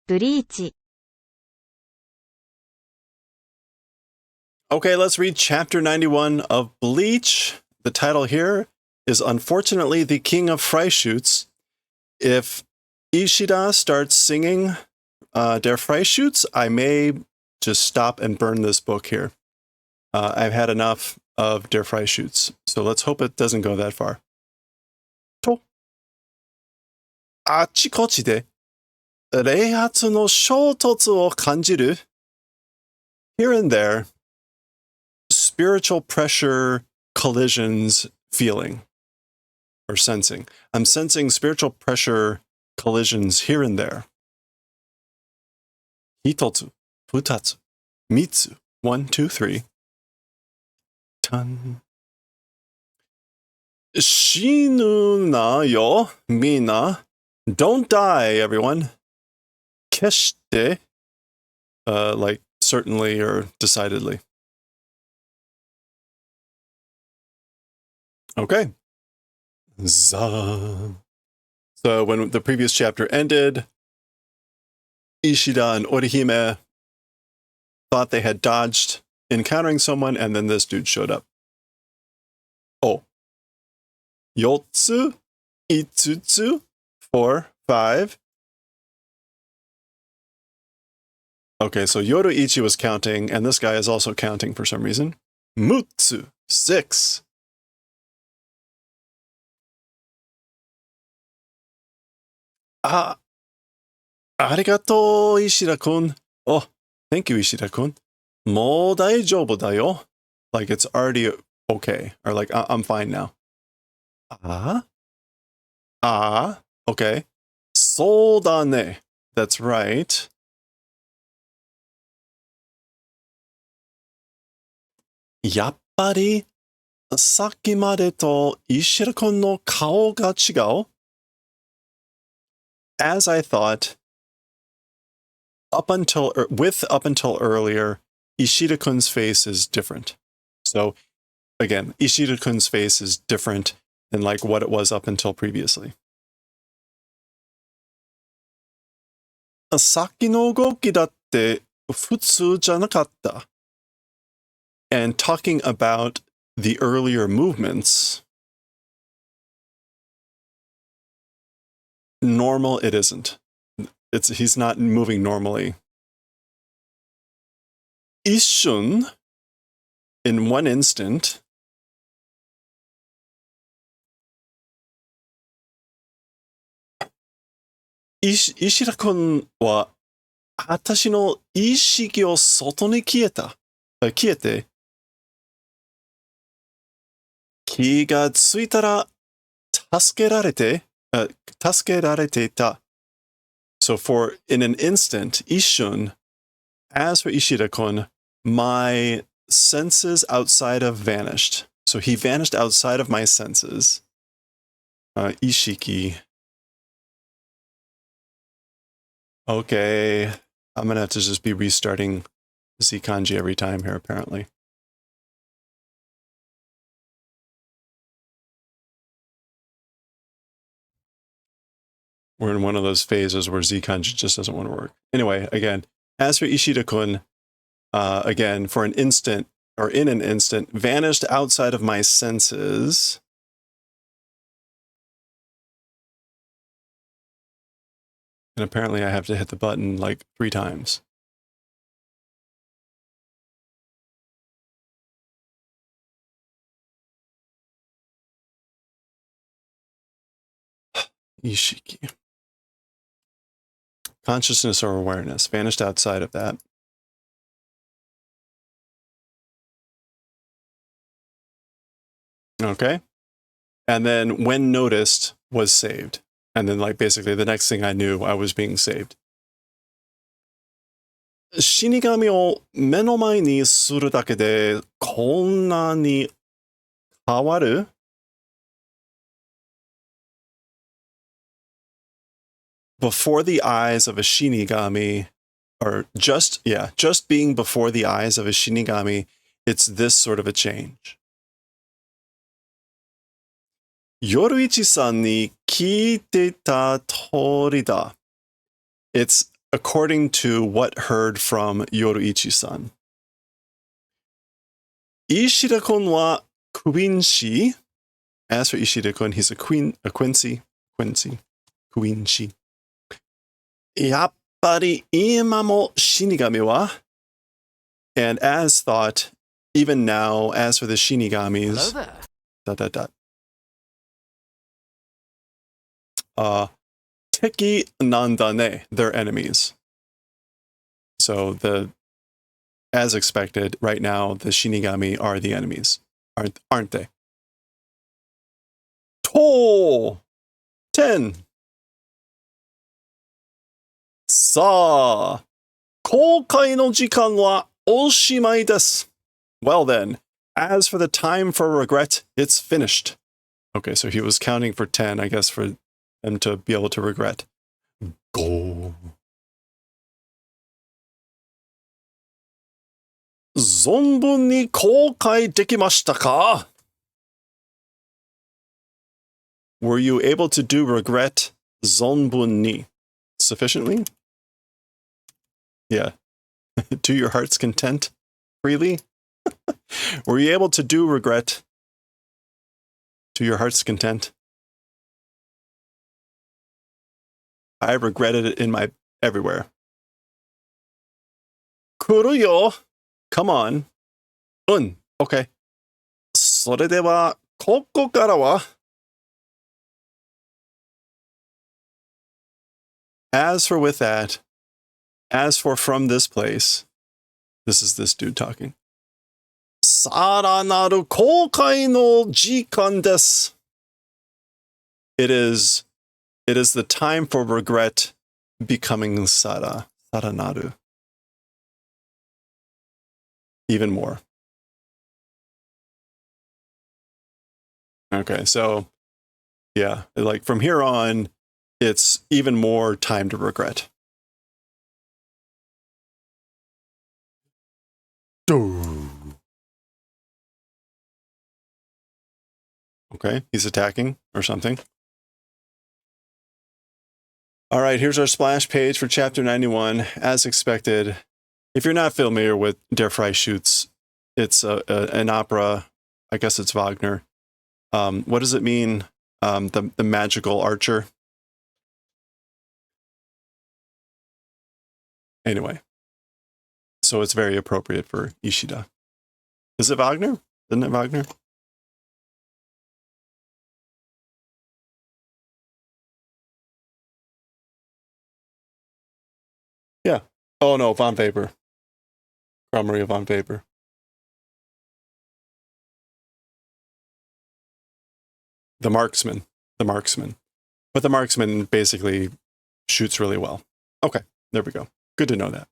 ブリーチ Okay, let's read chapter 91 of Bleach. The title here is Unfortunately the King of Freischütz. If Ishida starts singing Der Freischütz, I may just stop and burn this book here. I've had enough of Der Freischütz, so let's hope it doesn't go that far. と、あちこちで冷圧の衝突を感じる Here and there, spiritual pressure collisions feeling or sensing. I'm sensing spiritual pressure collisions here and there. 一つ、二つ、三つ、one, two, three. たん。死ぬなよ、みんな。Don't die, everyone. 決して、like certainly or decidedly. Okay. So when the previous chapter ended, Ishida and Orihime thought they had dodged encountering someone, and then this dude showed up. Oh. 4つ、5つ、4, 5. Okay, so Yoruichi was counting, and this guy is also counting for some reason. 6つ、6. Ah, ありがとう、Ishida-kun. Oh, thank you, Ishida-kun. もう大丈夫だよ. Like it's already okay, or like I'm fine now. Okay. そうだね. That's right. やっぱりさっきまでとIshida-kunの顔が違う. As I thought, up until earlier, Ishida-kun's face is different. So again, Ishida-kun's face is different than like what it was up until previously. さっきの動きだって普通じゃなかった. And talking about the earlier movements, normal it isn't. He's not moving normally. 一瞬, in one instant, Ishida-kun は私の意識を外に消えて、気がついたら助けられていた. So for in an instant, 一瞬, as for Ishida-kun, my senses outside of vanished. So he vanished outside of my senses. Ishiki. Okay, I'm gonna have to just be restarting Z kanji every time here, apparently. We're in one of those phases where Z kanji just doesn't want to work. Anyway, again, as for Ishida-kun, again, for an instant, or in an instant, vanished outside of my senses. And apparently I have to hit the button like 3 times. Ishiki. Consciousness or awareness, vanished outside of that. Okay. And then when noticed was saved. And then like basically the next thing I knew, I was being saved. 死神を目の前にするだけでこんなに変わる? Before the eyes of a Shinigami, or just being before the eyes of a Shinigami, it's this sort of a change. Yoruichi-san ni kiite ta tori da. It's according to what heard from Yoruichi-san. Ishida-kun wa Quincy. As for Ishida-kun, he's a Quincy. Quincy. Yappari ima mo shinigami wa. And as thought, even now, as for the shinigamis. Teki nandane, they're enemies. So as expected, right now the shinigami are the enemies, aren't they? To 10. Sa koukai no jikan wa oshimai desu. Well then, as for the time for regret, it's finished. Okay, so he was counting for 10, I guess, for them to be able to regret. Go. Zonbun ni koukai dekimashita ka? Were you able to do regret zonbun ni sufficiently? Yeah. To your heart's content? Freely? Were you able to do regret to your heart's content? I regretted it in my everywhere. Kuru yo. Come on. Okay. それでは、ここからは As for with that, as for from this place, this is this dude talking. さらなる後悔の時間です. It is the time for regret becoming saranaru. Even more. Okay, so yeah, like from here on, it's even more time to regret. Okay, he's attacking or something. All right, here's our splash page for chapter 91. As expected, if you're not familiar with Der Freischütz, it's an opera. I guess it's Wagner. What does it mean? The magical archer. Anyway, so it's very appropriate for Ishida. Is it Wagner? Isn't it Wagner? Yeah. Oh no, von Weber. Carl Maria von Weber. The marksman. But the marksman basically shoots really well. Okay, there we go. Good to know that.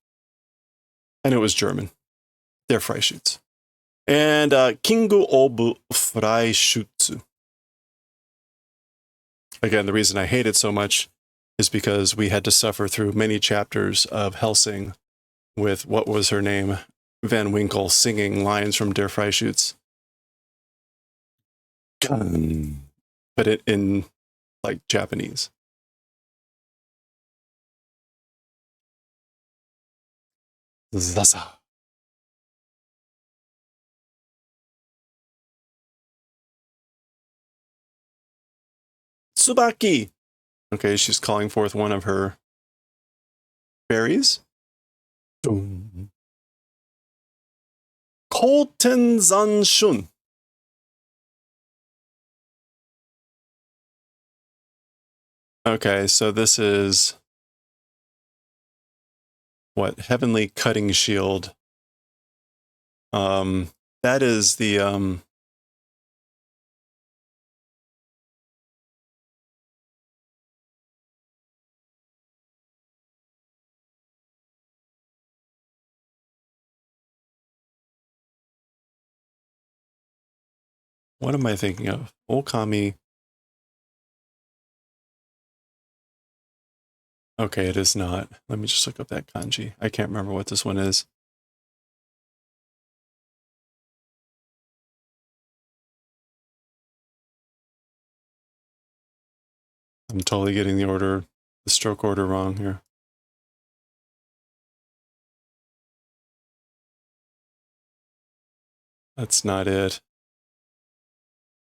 And it was German. Der Freischütz. And Kingu Obu Freischütz. Again, the reason I hate it so much is because we had to suffer through many chapters of Helsing with, what was her name, Van Winkle, singing lines from Der Freischütz. But it in like Japanese. Zaza. Tsubaki. Okay, she's calling forth one of her berries. Koten Zanshun. Okay, so this is what? Heavenly Cutting Shield. That is the what am I thinking of? Okami. Okay, it is not. Let me just look up that kanji. I can't remember what this one is. I'm totally getting the stroke order wrong here. That's not it.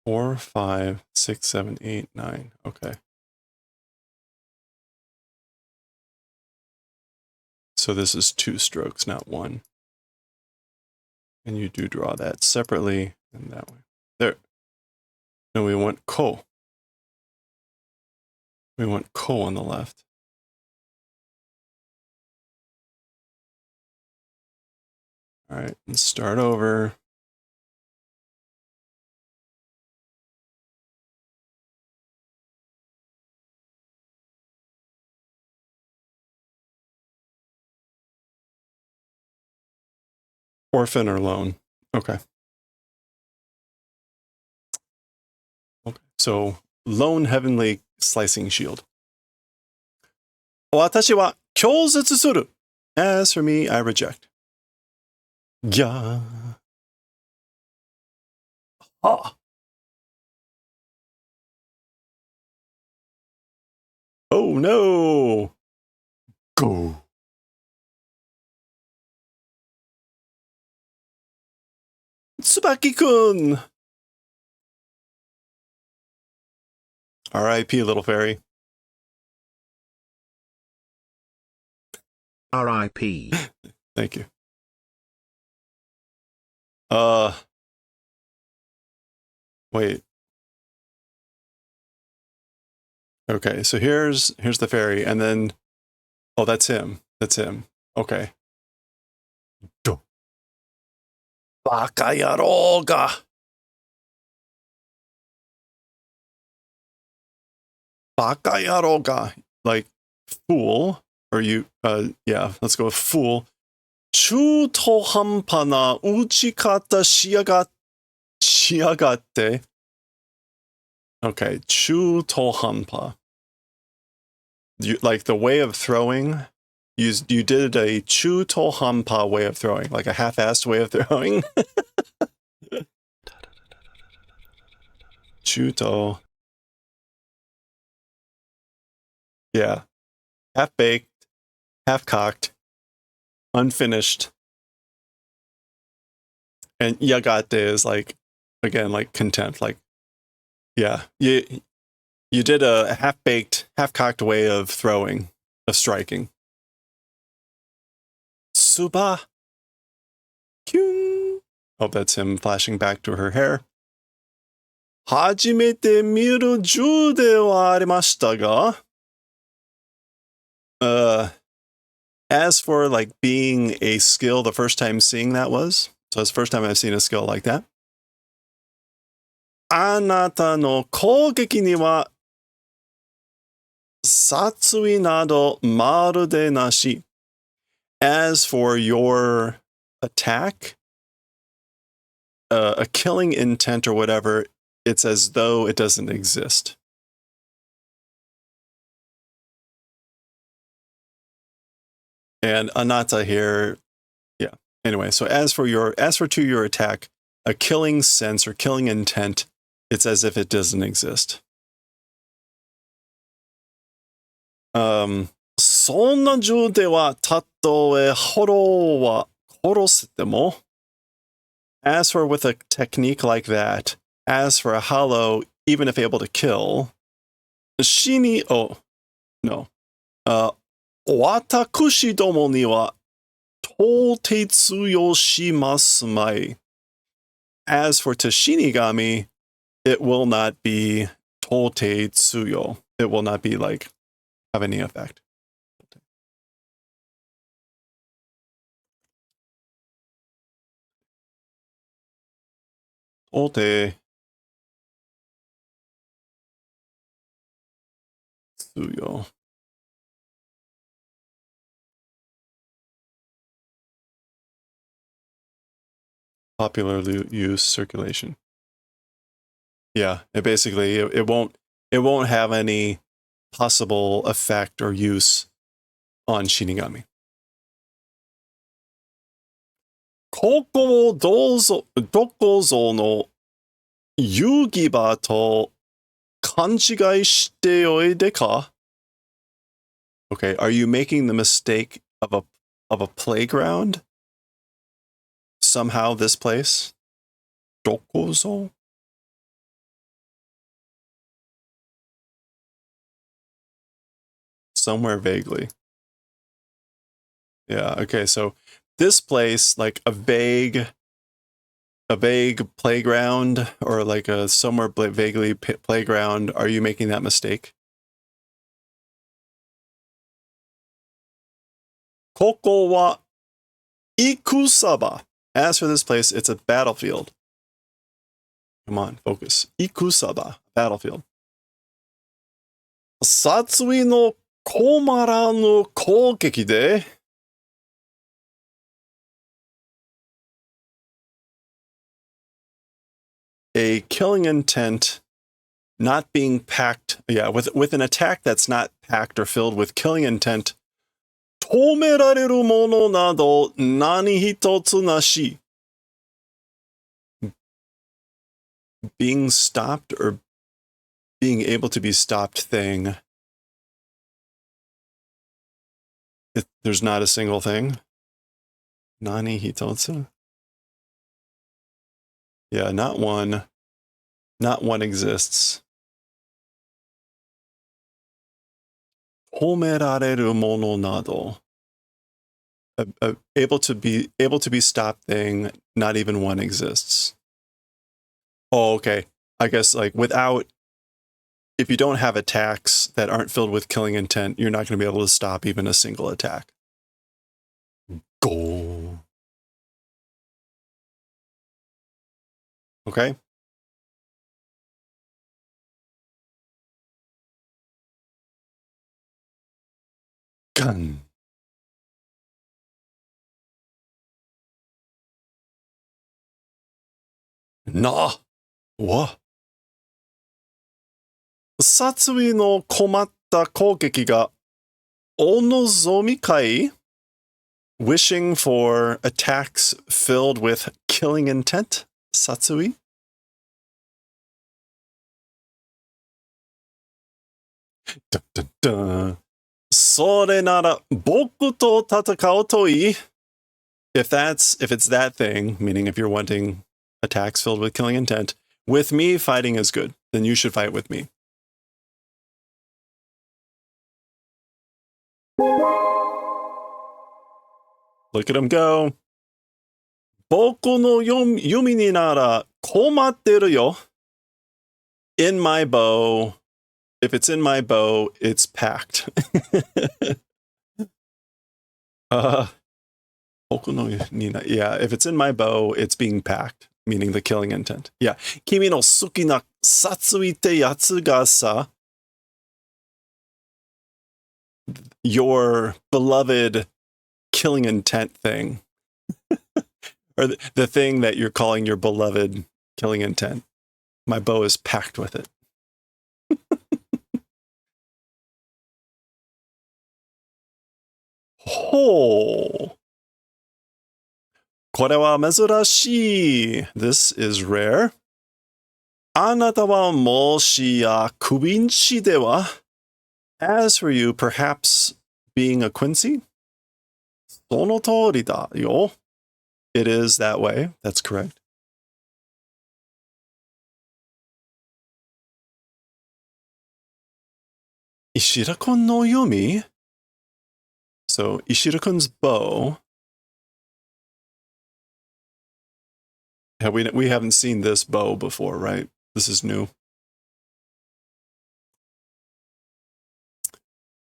4, 5, 6, 7, 8, 9. Okay. So this is 2 strokes, not 1. And you do draw that separately and that way. There. No, we want ko. We want ko on the left. All right, let's start over. Orphan or lone. Okay. Okay. So lone heavenly slicing shield. 私は拒絶する. As for me, I reject. Yeah. Ah. Oh no. Go. Tsubaki-kun. R.I.P. little fairy. R.I.P. Thank you. Wait. Okay, so here's the fairy, and then oh, that's him. That's him. Okay. Do. Baka yaro ga. Baka yaro ga. Like fool, or you yeah, let's go with fool. 中途半端な打ち方しやがって。Okay, 中途半端. You, like the way of throwing, you did a 中途半端 way of throwing, like a half-assed way of throwing. 中途. Yeah. Half-baked, half-cocked, unfinished. And yagate is like, again, like contempt. Like, yeah, you did a half-baked, half-cocked way of throwing, of striking. Suba. Kyung. Oh, that's him flashing back to her hair. 初めて見る銃ではありましたが as for like being a skill, the first time seeing that was, so it's the first time I've seen a skill like that. あなたの攻撃には殺意などまるでなし. As for your attack, a killing intent or whatever, it's as though it doesn't exist. And anata here, yeah. Anyway, so as for your attack, a killing sense or killing intent, it's as if it doesn't exist. そんな銃ではたとえホロは殺しても as for with a technique like that, as for a hollow, even if able to kill, 死に oh no, 私どもには到底通用しますまい. As for to Shinigami, it will not be tote tsuyo. It will not be like have any effect. Tote tsuyo. Popular use circulation. Yeah, it won't have any possible effect or use on Shinigami. ここをどこぞの遊戯場と勘違いしておいでか? Okay, are you making the mistake of a playground? Somehow this place? dokozo? Somewhere vaguely. Yeah, okay, so this place, like a vague playground, or like a somewhere vaguely playground, are you making that mistake? Koko wa ikusaba. As for this place, it's a battlefield. Come on, focus. Ikusaba, battlefield. Satsui no komaranu kougeki de. A killing intent not being packed, with an attack that's not packed or filled with killing intent. Tomerareru mono nado nani hitotsu nashi. Being stopped or being able to be stopped thing. There's not a single thing. Nani hitotsu? Yeah, not one. Not one exists. Tomerareru mono nado. Able to be stopped thing, not even one exists. Oh, okay. I guess like if you don't have attacks that aren't filled with killing intent, you're not going to be able to stop even a single attack. Go. Okay. Gun. Na. What? Satsui no komatta kougeki ga onozomi kai? Wishing for attacks filled with killing intent? Satsui? Dun, dun, dun. Sore nara boku to tatakao to ii. If it's that thing, meaning if you're wanting attacks filled with killing intent, with me fighting is good. Then you should fight with me. Look at him go. Boku no yumi ni nara komatteru yo. In my bow. If it's in my bow, it's packed. Boku no nina. Yeah, if it's in my bow, it's being packed, meaning the killing intent. Yeah. Kimi no suki na satsui te yatsu ga sa. Your beloved killing intent thing. Or the thing that you're calling your beloved killing intent. My bow is packed with it. Ho. これは珍しい. This is rare. あなたはもしやクインチでは? As for you, perhaps being a Quincy? その通りだよ. It is that way. That's correct. Ishirakun no yumi? So Ishirakun's bow. We haven't seen this bow before, right? This is new.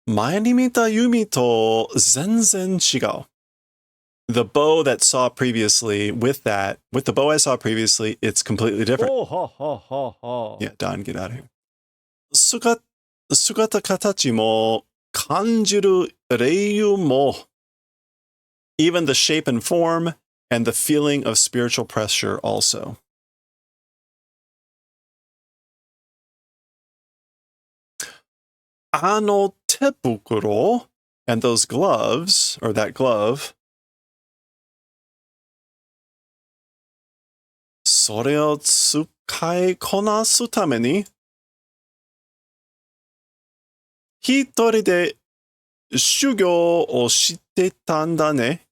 前に見た弓と全然違う. The bow that saw previously, with the bow I saw previously, it's completely different. Yeah, Don, get out of here. 姿形も感じる霊友も. Even the shape and form and the feeling of spiritual pressure also. Ano tebukuro, and those gloves, or that glove. それを使いこなすために一人で修行をしてたんだね。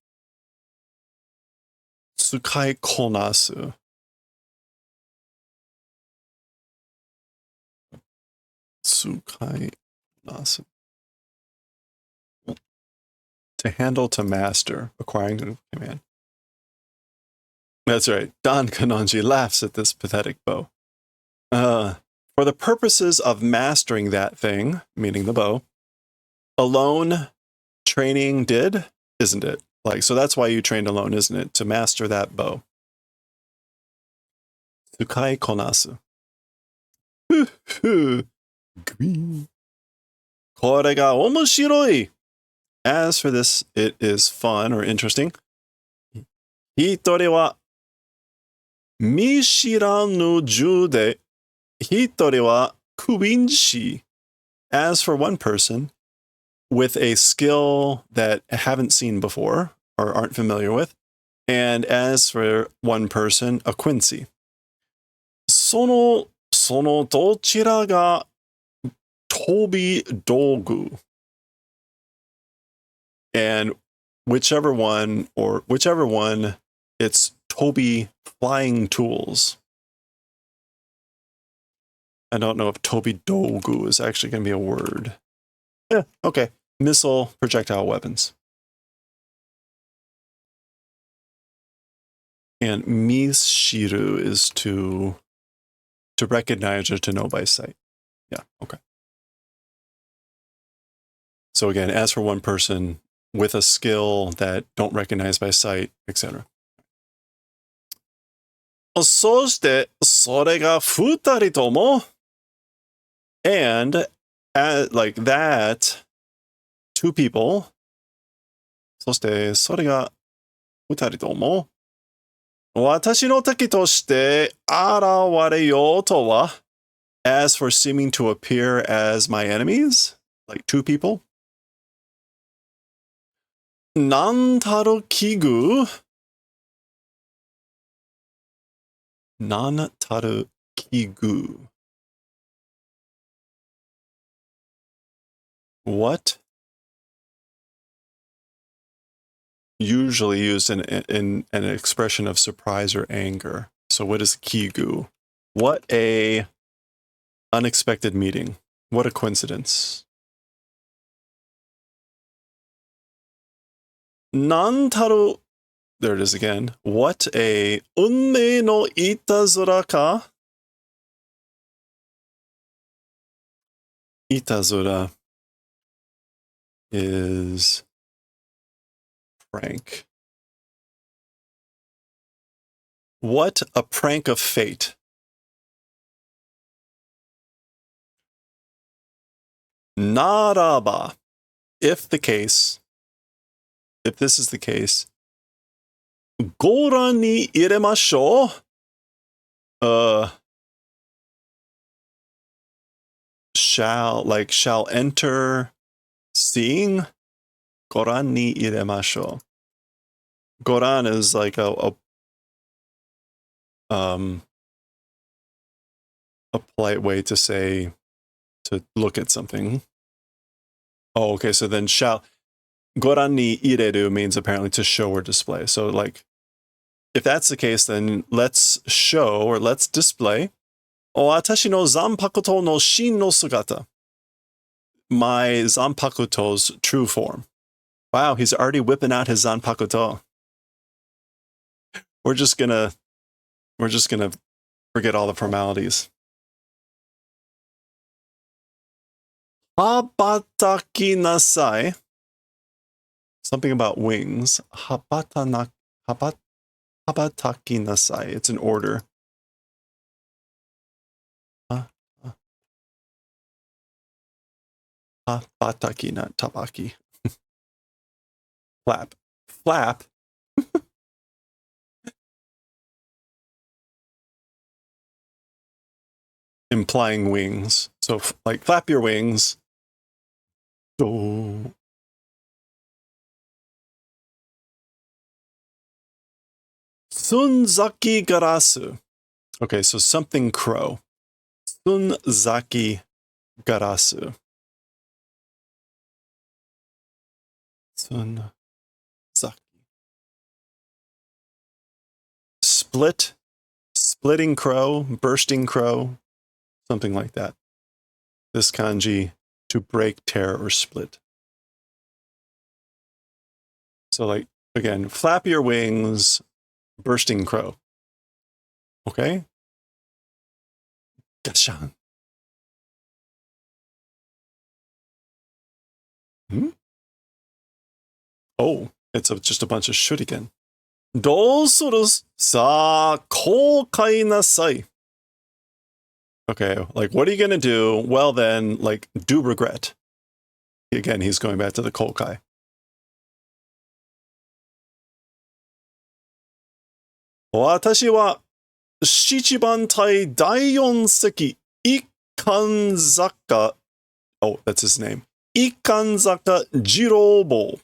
使いこなす。Tsukai nasu. To handle, to master, acquiring a command. That's right. Don Kanonji laughs at this pathetic bow. For the purposes of mastering that thing, meaning the bow, alone training did, isn't it? Like, so that's why you trained alone, isn't it? To master that bow. Tsukai konasu. Kore ga omoshiroi. As for this, it is fun or interesting. Hitori wa mishiranu ju de hitori wa kuinshi. As for one person with a skill that I haven't seen before or aren't familiar with, and as for one person, a quincy. Sono dochira ga tobi dogu. And whichever one, it's Toby flying tools. I don't know if Toby dogu is actually going to be a word. Yeah, okay. Missile projectile weapons. And mishiru is to recognize or to know by sight. Yeah, okay. So again, as for one person with a skill that don't recognize by sight, etc. そして、それが二人とも and like that, two people, そして、それが二人とも私の敵として現れようとは as for seeming to appear as my enemies, like two people. なんたる奇遇なんたる奇遇 What? Usually used in an expression of surprise or anger. So what is kigu? What a unexpected meeting. What a coincidence. Nantaru. There it is again. What a unmei no itazura ka? Itazura is prank. What a prank of fate. Naraba. If this is the case, Goran ni iremashou. Shall enter seeing. Goran ni iremashou. Goran is like a polite way to say to look at something. Oh, okay. So then Goran ni ireru means apparently to show or display. So like, if that's the case, then let's show or let's display. Watashi no zanpakuto no shin no sugata. My zanpakuto's true form. Wow, he's already whipping out his zanpakuto. We're just gonna forget all the formalities. Habataki nasai. Something about wings. Habataki nasai. It's an order. Habataki, not tabaki. Flap. Flap. Implying wings. So like flap your wings. Oh. Sunzaki garasu. Okay, so something crow. Sunzaki garasu. Sunzaki. Splitting crow, bursting crow, something like that. this kanji, to break, tear, or split. So like, again, flap your wings, bursting crow. Okay? Gashan. Oh, it's just a bunch of shuriken. どうするさあ、後悔なさい. Okay, like, what are you going to do? Well, then, like, do regret. Again, he's going back to the kokai. 私は七番隊第四席一貫坂 Oh, that's his name. 一貫坂二郎坊.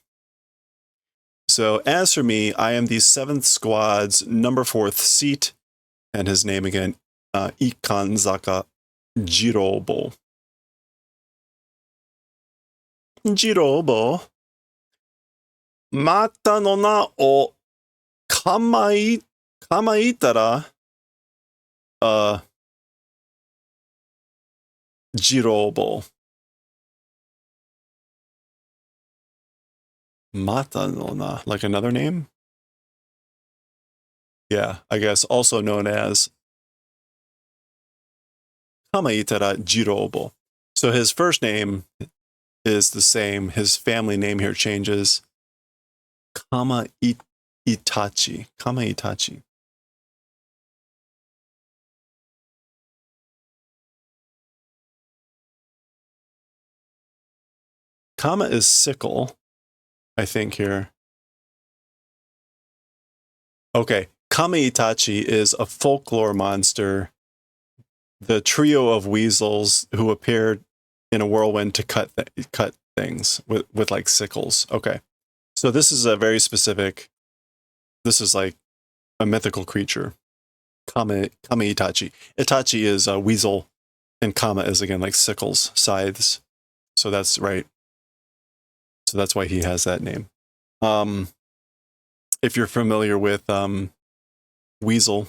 So, as for me, I am the 7th Squad's number 4th seat, and his name again, Ikanzaka Jirobo. Jirobo. Mata no na o kamaitara Jirobo. Mata no na, like another name? Yeah, I guess also known as Kamaitara Jirobo. So his first name is the same. His family name here changes. Kamaitachi. Kamaitachi. Kama is sickle, I think here. Okay, Kamaitachi is a folklore monster, the trio of weasels who appeared in a whirlwind to cut things with like sickles. Okay, so this is a very specific. This is like a mythical creature. Kamaitachi. Itachi is a weasel, and Kama is again like sickles, scythes. So that's right. So that's why he has that name. If you're familiar with Weevil,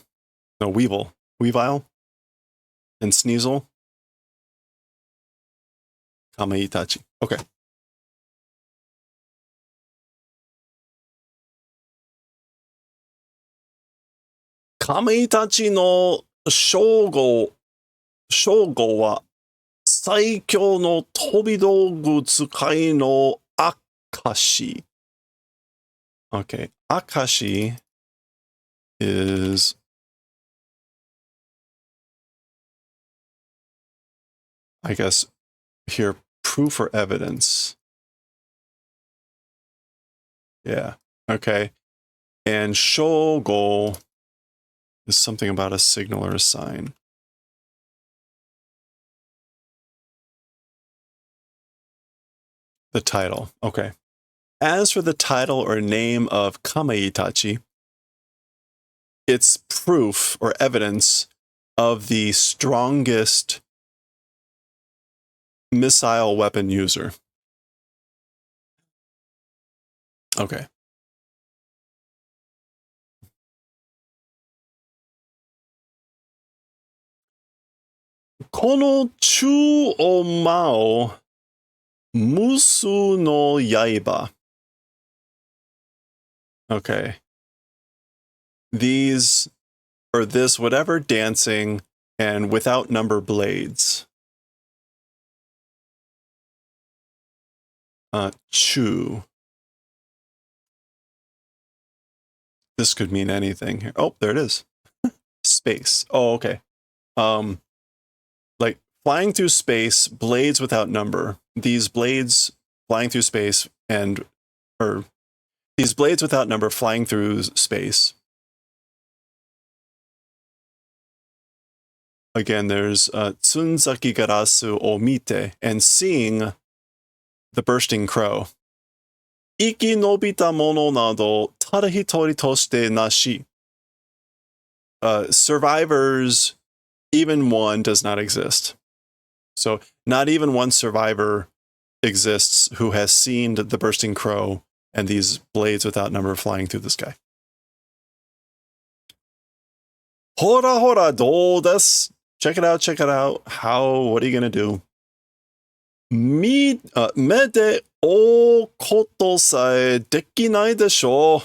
and Sneasel, Kamaitachi. Okay. Kamaitachi no shogo wa 最強の飛び道具使いのAkashi. Okay, Akashi is I guess here proof or evidence. Yeah. Okay. And shogo is something about a signal or a sign. The title. Okay. As for the title or name of Kamaitachi, it's proof or evidence of the strongest missile weapon user. Okay. Kono chu o mao musu no yaiba. Okay. These, or this, whatever dancing and without number blades. Chu. This could mean anything here. Oh, there it is. Space. Oh, okay. Like flying through space, blades without number. These blades flying through space these blades without number flying through space. Again, there's Tsunzaki Garasu o Mite, and seeing the bursting crow. Iki nobita mono nado tada hitori toshite nashi. Survivors, even one does not exist. So not even one survivor exists who has seen the bursting crow and these blades without number flying through the sky. Hora hora do desu. Check it out. What are you going to do? 目で追うことさえできないでしょう.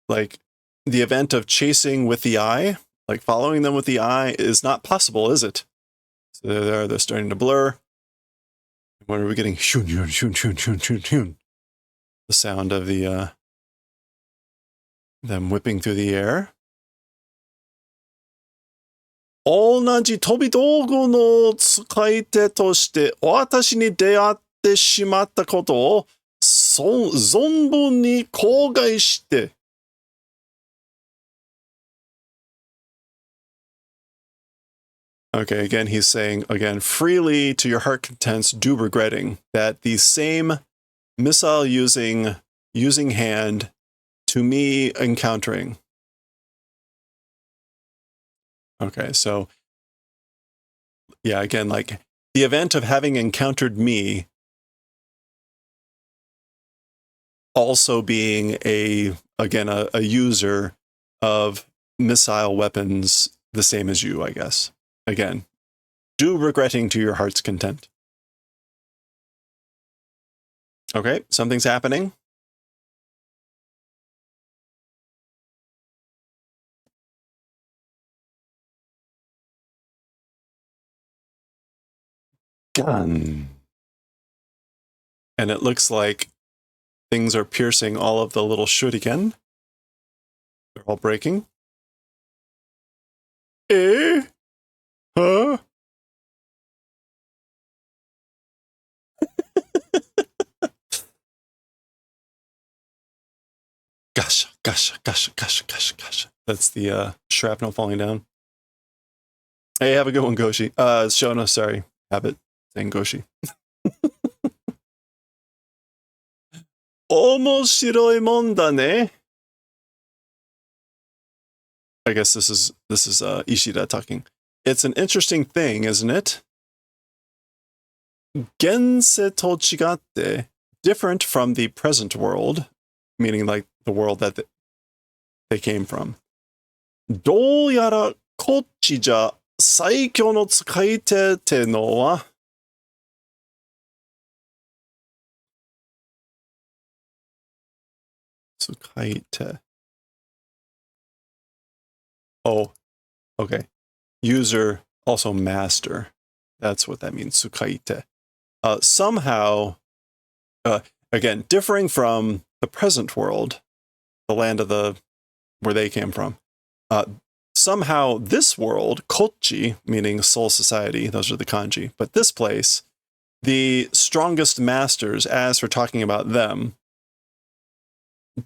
Like, the event of chasing with the eye, like following them with the eye, is not possible, is it? So they're starting to blur. When are we getting the sound of the them whipping through the air? 同じ飛び道具の使い手として私に出会ってしまったことを存分に口外して。Okay, again, he's saying, again, freely to your heart contents, do regretting that the same missile using hand to me encountering. Okay, so yeah, again, like the event of having encountered me also being a user of missile weapons the same as you, I guess. Again, do regretting to your heart's content. Okay, something's happening. Gun. And it looks like things are piercing all of the little shuriken. They're all breaking. Eh? Huh? Gosh. That's the shrapnel falling down. Hey, have a good one, Goshi. Shona, sorry. Habit saying Goshi. 面白いもんだね. I guess this is Ishida talking. It's an interesting thing, isn't it? 現世と違って different from the present world, meaning like the world that they came from. どうやらこっちじゃ最強の使い手ってのは Tsukaite. Oh, okay. User, also master. That's what that means, Tsukaite. Somehow, again, differing from the present world, the land of where they came from, somehow this world, Kochi, meaning soul society, those are the kanji, but this place, the strongest masters, as we're talking about them,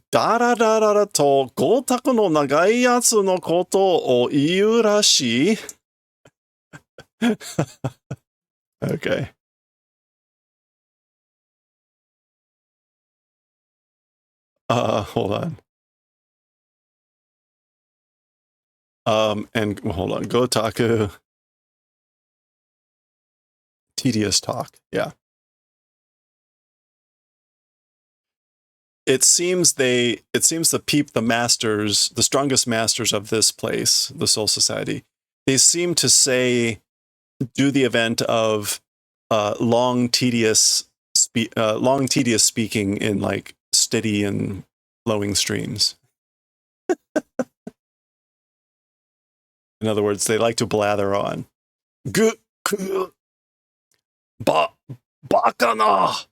だらだらと光沢の長いやつのことを言うらしい。Okay. Hold on. And hold on. Gotaku. Tedious talk. Yeah. It seems the masters, the strongest masters of this place, the Soul Society, they seem to do the event of long tedious speaking in like steady and flowing streams. In other words, they like to blather on. Bakana!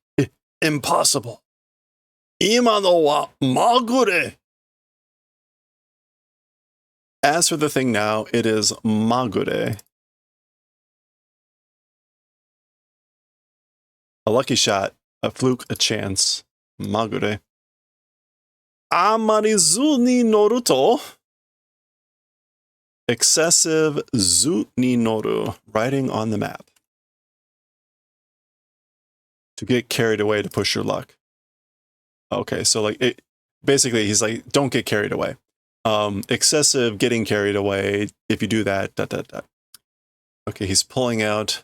Impossible. 今のはまぐれ. As for the thing now, it is magure. A lucky shot, a fluke, a chance. Magure. Amarizu ni noru to. Excessive zu ni noru. Writing on the map. To get carried away to push your luck. Okay, so like basically he's like, don't get carried away. Excessive getting carried away. If you do that, Okay, he's pulling out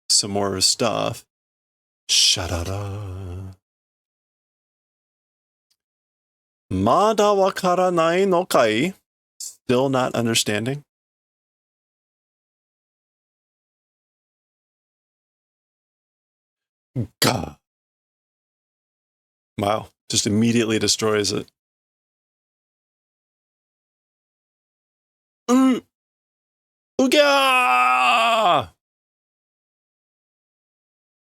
some more stuff. Shadada. Mada wakaranai no kai. Still not understanding. Gah. Wow. Just immediately destroys it. Uga!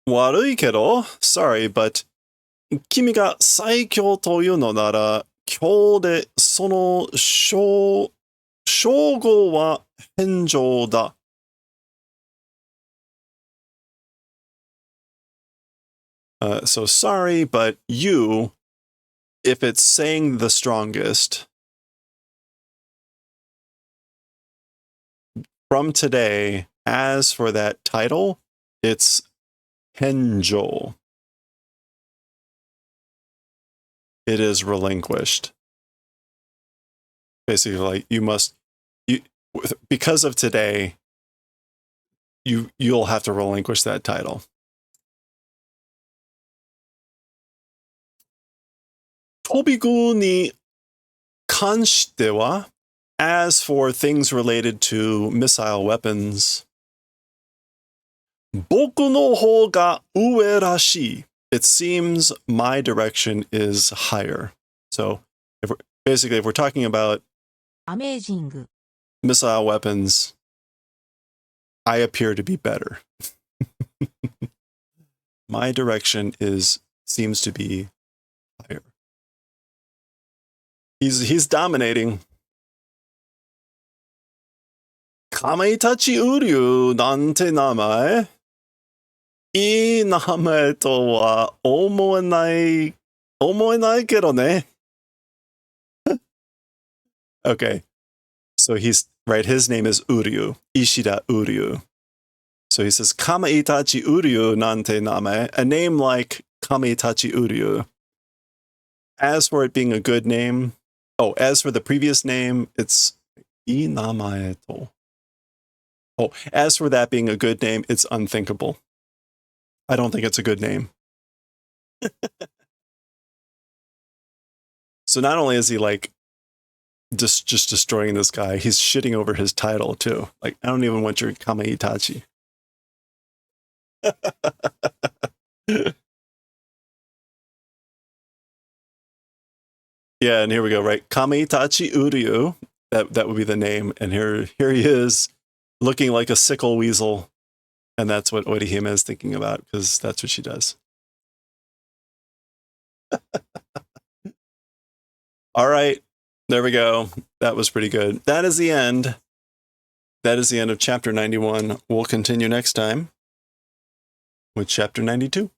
悪いけど sorry, but 君が最強というのなら、今日でその称号は返上だ。So sorry, but you, if it's saying the strongest, from today, as for that title, it's henjo. It is relinquished. Basically, like because of today, you'll have to relinquish that title. 飛び具に関しては as for things related to missile weapons, 僕の方が上らしい. It seems my direction is higher. So if we're talking about Amazing. missile weapons, I appear to be better. My direction seems to be higher. He's dominating. かまいたちうりゅうなんて名前いい名前とは思えないけどね。Okay. So he's right. His name is Uryu, Ishida Uryu. So he says, Kamaitachi Uryu nante name, a name like Kamaitachi Uryu. As for it being a good name, as for the previous name, it's Inamaeto. As for that being a good name, it's unthinkable. I don't think it's a good name. So not only is he like just destroying this guy, he's shitting over his title too. Like, I don't even want your Kamaitachi. Yeah, and here we go, right? Kamaitachi Uryu. That would be the name. And here he is looking like a sickle weasel. And that's what Orihime is thinking about, because that's what she does. All right. There we go. That was pretty good. That is the end. That is the end of chapter 91. We'll continue next time with chapter 92.